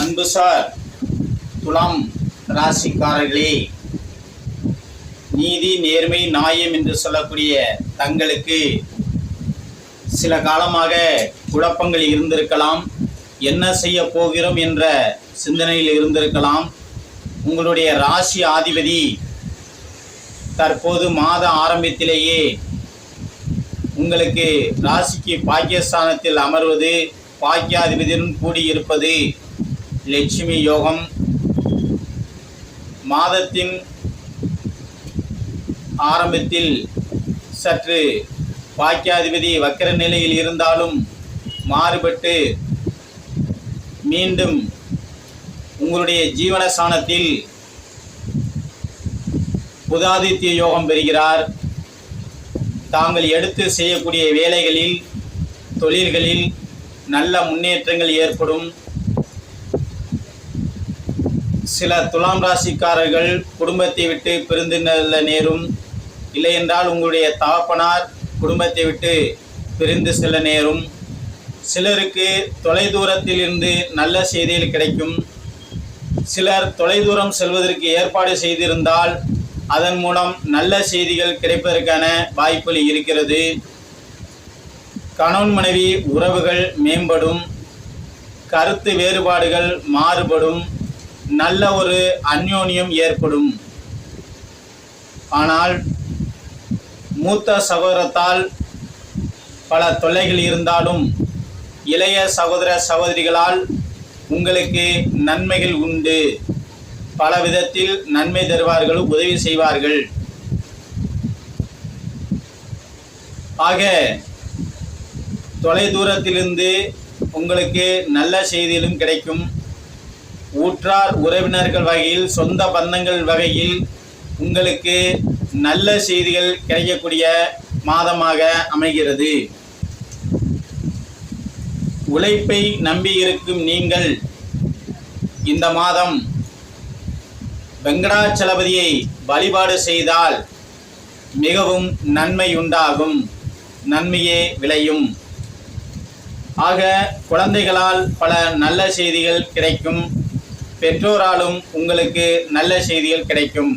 அன்புசார் துலாம் ராசிக்காரர்களே, நீதி நேர்மை நியாயம் என்று சொல்லக்கூடிய தங்களுக்கு சில காலமாக குழப்பங்கள் இருந்திருக்கலாம். என்ன செய்ய போகிறோம் என்ற சிந்தனையில் இருந்திருக்கலாம். உங்களுடைய ராசி அதிபதி தற்போது மாத ஆரம்பத்திலேயே உங்களுக்கு ராசிக்கு பாக்கியஸ்தானத்தில் அமர்வது, பாக்கியாதிபதியுடன் கூடியிருப்பது லட்சுமி யோகம். மாதத்தின் ஆரம்பத்தில் சற்று பாக்கியாதிபதி வக்கர நிலையில் இருந்தாலும் மாறுபட்டு மீண்டும் உங்களுடைய ஜீவனஸ்தானத்தில் புதாதித்ய யோகம் பெறுகிறார். தாங்கள் எடுத்து செய்யக்கூடிய வேலைகளில், தொழில்களில் நல்ல முன்னேற்றங்கள் ஏற்படும். சில துலாம் ராசிக்காரர்கள் குடும்பத்தை விட்டு பிரிந்து நேரும். இல்லை என்றால் உங்களுடைய தகப்பனார் குடும்பத்தை விட்டு பிரிந்து செல்ல நேரும். சிலருக்கு தொலைதூரத்தில் இருந்து நல்ல செய்திகள் கிடைக்கும். சிலர் தொலைதூரம் செல்வதற்கு ஏற்பாடு செய்திருந்தால் அதன் மூலம் நல்ல செய்திகள் கிடைப்பதற்கான வாய்ப்புகள் இருக்கிறது. கணவன் மனைவி உறவுகள் மேம்படும். கருத்து வேறுபாடுகள் மாறுபடும். நல்ல ஒரு அந்யோன்யம் ஏற்படும். ஆனால் மூத்த சகோதரத்தால் பல தொல்லைகள் இருந்தாலும் இளைய சகோதர சகோதரிகளால் உங்களுக்கு நன்மைகள் உண்டு. பல விதத்தில் நன்மை தருவார்கள், உதவி செய்வார்கள். ஆக தொலைதூரத்திலிருந்து உங்களுக்கு நல்ல செய்திகளும் கிடைக்கும். ஊற்றார் உறவினர்கள் வகையில், சொந்த பந்தங்கள் வகையில் உங்களுக்கு நல்ல செய்திகள் கிடைக்கக்கூடிய மாதமாக அமைகிறது. உழைப்பை நம்பியிருக்கும் நீங்கள் இந்த மாதம் வெங்கடாச்சலபதியை வழிபாடு செய்தால் மிகவும் நன்மை உண்டாகும், நன்மையே விளையும். ஆக குழந்தைகளால் பல நல்ல செய்திகள் கிடைக்கும். பெற்றோராலும் உங்களுக்கு நல்ல செய்திகள் கிடைக்கும்.